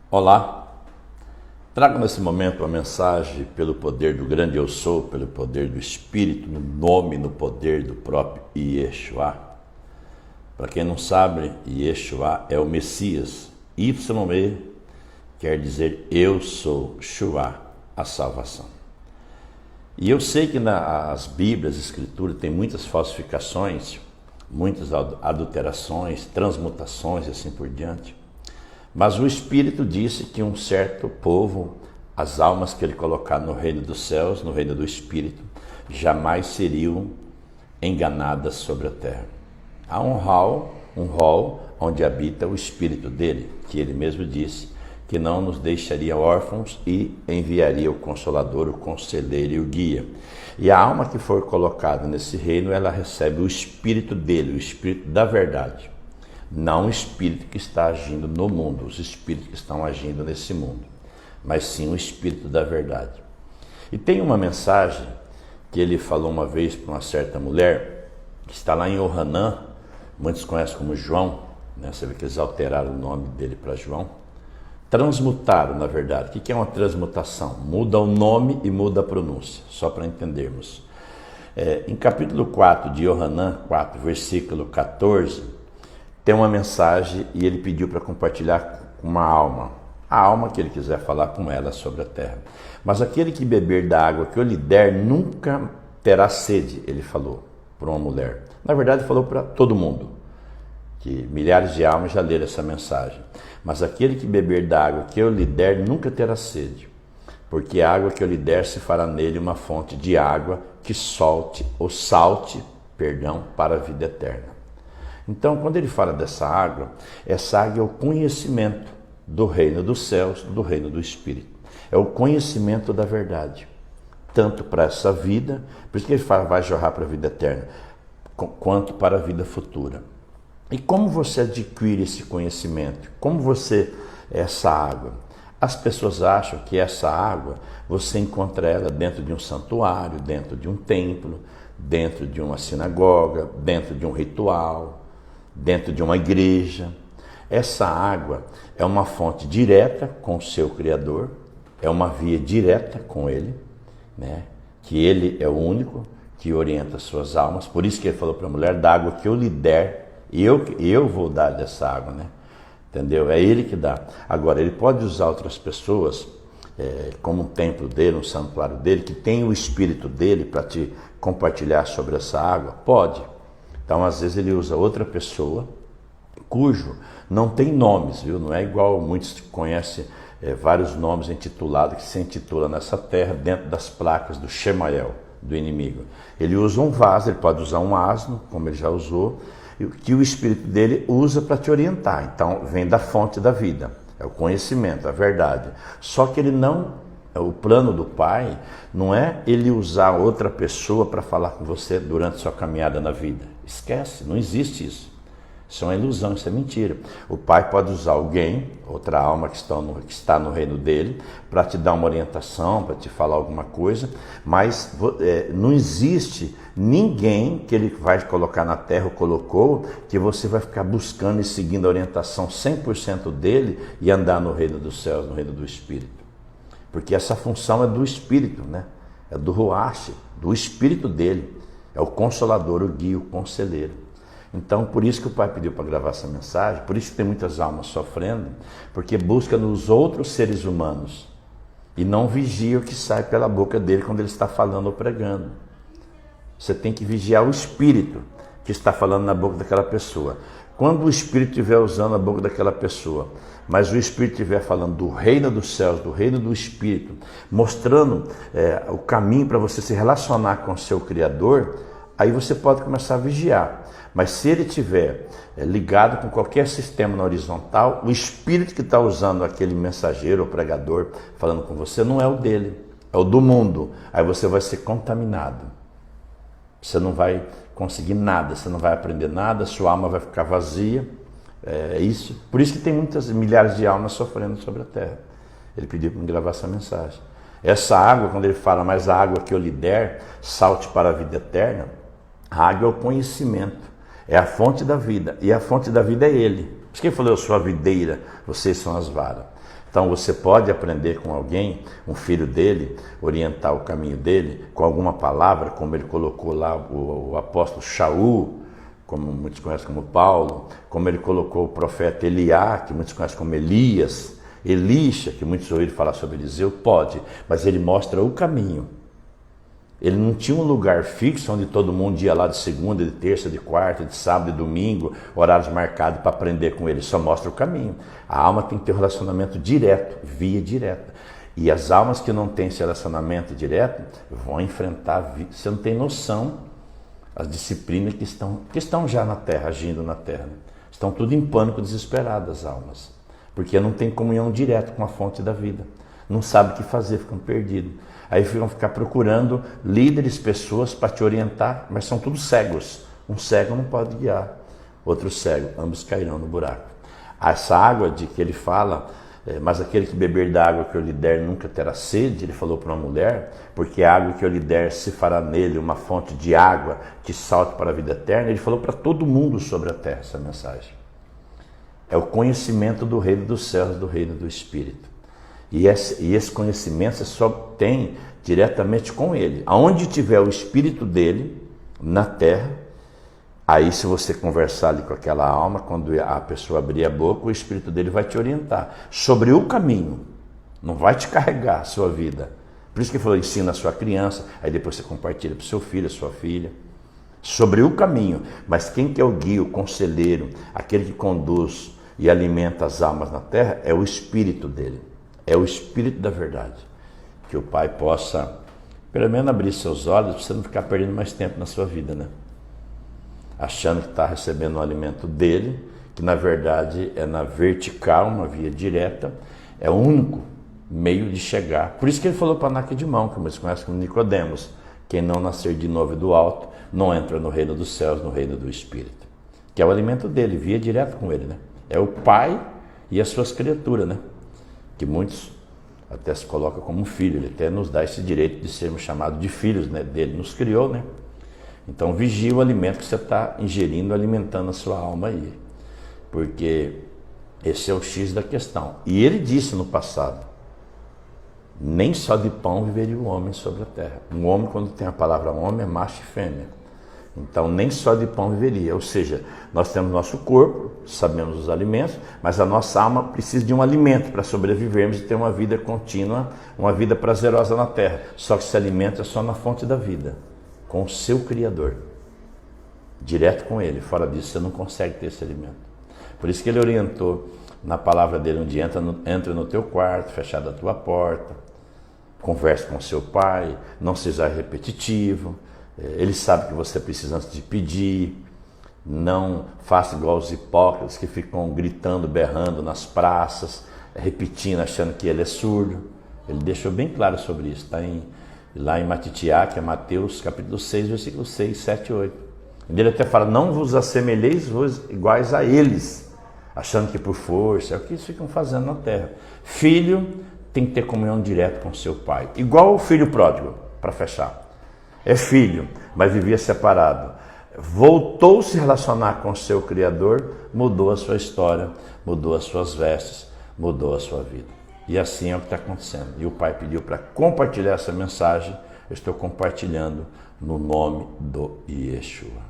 Olá, trago nesse momento uma mensagem pelo poder do grande eu sou, pelo poder do Espírito, no nome, no poder do próprio Yeshua. Para quem não sabe, Yeshua é o Messias. YE quer dizer eu sou, Shua, a salvação. E eu sei que nas Bíblias, as Escrituras, tem muitas falsificações, muitas adulterações, transmutações e assim por diante. Mas o Espírito disse que um certo povo, as almas que ele colocar no reino dos céus, no reino do Espírito, jamais seriam enganadas sobre a terra. Há um hall onde habita o Espírito dele, que ele mesmo disse que não nos deixaria órfãos e enviaria o Consolador, o Conselheiro e o Guia. E a alma que for colocada nesse reino, ela recebe o Espírito dele, o Espírito da verdade. Não o espírito que está agindo no mundo, os espíritos que estão agindo nesse mundo, mas sim o Espírito da verdade. E tem uma mensagem que ele falou uma vez para uma certa mulher, que está lá em Yohanan, muitos conhecem como João, né? Você vê que eles alteraram o nome dele para João. Transmutaram, na verdade. O que é uma transmutação? Muda o nome e muda a pronúncia, só para entendermos. Em capítulo 4 de Yohanan 4, versículo 14, tem uma mensagem e ele pediu para compartilhar com uma alma. A alma que ele quiser falar com ela sobre a terra. Mas aquele que beber da água que eu lhe der nunca terá sede, ele falou para uma mulher. Na verdade, falou para todo mundo, que milhares de almas já leram essa mensagem. Mas aquele que beber da água que eu lhe der nunca terá sede, porque a água que eu lhe der se fará nele uma fonte de água que salte para a vida eterna. Então, quando ele fala dessa água, essa água é o conhecimento do reino dos céus, do reino do Espírito. É o conhecimento da verdade, tanto para essa vida, por isso que ele fala, vai jorrar para a vida eterna, quanto para a vida futura. E como você adquire esse conhecimento? Como você, essa água? As pessoas acham que essa água, você encontra ela dentro de um santuário, dentro de um templo, dentro de uma sinagoga, dentro de um ritual, dentro de uma igreja. Essa água é uma fonte direta com o seu Criador, é uma via direta com Ele, né? Que Ele é o único que orienta as suas almas. Por isso que Ele falou para a mulher, da água que eu lhe der, eu vou dar dessa água, né? Entendeu? É Ele que dá. Agora, Ele pode usar outras pessoas, como um templo dele, um santuário dele, que tem o Espírito dele para te compartilhar sobre essa água? Pode. Então, às vezes, ele usa outra pessoa, cujo não tem nomes, viu? Não é igual muitos conhecem vários nomes intitulados, que se intitula nessa terra, dentro das placas do Shemael, do inimigo. Ele usa um vaso, ele pode usar um asno, como ele já usou, que o Espírito dele usa para te orientar. Então, vem da fonte da vida, é o conhecimento, a verdade. Só que ele não... O plano do Pai não é ele usar outra pessoa para falar com você durante sua caminhada na vida. Esquece, não existe isso. Isso é uma ilusão, isso é mentira. O Pai pode usar alguém, outra alma que está no reino dele, para te dar uma orientação, para te falar alguma coisa, mas não existe ninguém que ele vai colocar na terra, ou colocou, que você vai ficar buscando e seguindo a orientação 100% dele e andar no reino dos céus, no reino do Espírito. Porque essa função é do Espírito, né? É do Ruach, do Espírito dele. É o Consolador, o Guia, o Conselheiro. Então, por isso que o Pai pediu para gravar essa mensagem, por isso que tem muitas almas sofrendo, porque busca nos outros seres humanos e não vigia o que sai pela boca dele quando ele está falando ou pregando. Você tem que vigiar o Espírito que está falando na boca daquela pessoa. Quando o Espírito estiver usando a boca daquela pessoa, mas o Espírito estiver falando do reino dos céus, do reino do Espírito, mostrando o caminho para você se relacionar com o seu Criador, aí você pode começar a vigiar. Mas se ele estiver ligado com qualquer sistema na horizontal, o Espírito que está usando aquele mensageiro ou pregador falando com você não é o dele, é o do mundo. Aí você vai ser contaminado. Você não vai conseguir nada, você não vai aprender nada, sua alma vai ficar vazia. É isso. Por isso que tem milhares de almas sofrendo sobre a terra. Ele pediu para me gravar essa mensagem. Essa água, quando ele fala, mas a água que eu lhe der, salte para a vida eterna, a água é o conhecimento, é a fonte da vida, e a fonte da vida é ele. Por isso que ele falou, eu sou a videira, vocês são as varas. Então você pode aprender com alguém, um filho dele, orientar o caminho dele com alguma palavra, como ele colocou lá o apóstolo Shaul, como muitos conhecem como Paulo, como ele colocou o profeta Eliá, que muitos conhecem como Elias, Elisha, que muitos ouviram falar sobre Eliseu, pode, mas ele mostra o caminho. Ele não tinha um lugar fixo onde todo mundo ia lá de segunda, de terça, de quarta, de sábado, de domingo, horários marcados para aprender com ele, só mostra o caminho. A alma tem que ter um relacionamento direto, via direta. E as almas que não têm esse relacionamento direto vão enfrentar, você não tem noção, as disciplinas que estão já na terra, agindo na terra. Né? Estão tudo em pânico, desesperadas as almas, porque não tem comunhão direta com a fonte da vida. Não sabe o que fazer, ficam perdidos. Aí vão ficar procurando líderes, pessoas para te orientar, mas são todos cegos. Um cego não pode guiar, outro cego, ambos cairão no buraco. Essa água de que ele fala, mas aquele que beber da água que eu lhe der nunca terá sede, ele falou para uma mulher, porque a água que eu lhe der se fará nele uma fonte de água que salte para a vida eterna. Ele falou para todo mundo sobre a terra essa mensagem. É o conhecimento do reino dos céus, do reino do Espírito. E esse conhecimento você só tem diretamente com ele. Aonde tiver o Espírito dele, na terra, aí se você conversar ali com aquela alma, quando a pessoa abrir a boca, o Espírito dele vai te orientar sobre o caminho. Não vai te carregar a sua vida. Por isso que ele falou, ensina a sua criança, aí depois você compartilha para o seu filho, a sua filha. Sobre o caminho. Mas quem que é o guia, o conselheiro, aquele que conduz e alimenta as almas na terra, é o Espírito dele. É o Espírito da verdade. Que o Pai possa, pelo menos, abrir seus olhos para você não ficar perdendo mais tempo na sua vida, né? Achando que está recebendo um alimento dele, que na verdade é na vertical, uma via direta, é o único meio de chegar. Por isso que ele falou para Anak de mão, que vocês conhecem como Nicodemos, quem não nascer de novo do alto, não entra no reino dos céus, no reino do Espírito. Que é o alimento dele, via direto com ele, né? É o Pai e as suas criaturas, né? Que muitos até se colocam como filho, ele até nos dá esse direito de sermos chamados de filhos, né? Dele nos criou, né? Então vigie o alimento que você está ingerindo, alimentando a sua alma aí, porque esse é o X da questão. E ele disse no passado, nem só de pão viveria o homem sobre a terra. Um homem, quando tem a palavra homem, é macho e fêmea. Então, nem só de pão viveria. Ou seja, nós temos nosso corpo, sabemos os alimentos, mas a nossa alma precisa de um alimento para sobrevivermos e ter uma vida contínua, uma vida prazerosa na terra. Só que se alimenta só na fonte da vida, com o seu Criador. Direto com Ele. Fora disso, você não consegue ter esse alimento. Por isso que Ele orientou na palavra dele um dia, entra no teu quarto, fechada a tua porta, converse com seu pai, não seja repetitivo. Ele sabe que você precisa antes de pedir, não faça igual os hipócritas que ficam gritando, berrando nas praças, repetindo, achando que ele é surdo. Ele deixou bem claro sobre isso, está lá em Matitiá, que é Mateus capítulo 6, versículos 6, 7 e 8. Ele até fala, não vos assemelheis iguais a eles, achando que por força, é o que eles ficam fazendo na terra. Filho tem que ter comunhão direta com seu pai, igual o filho pródigo, para fechar. É filho, mas vivia separado. Voltou a se relacionar com seu Criador, mudou a sua história, mudou as suas vestes, mudou a sua vida. E assim é o que está acontecendo. E o Pai pediu para compartilhar essa mensagem. Eu estou compartilhando no nome do Yeshua.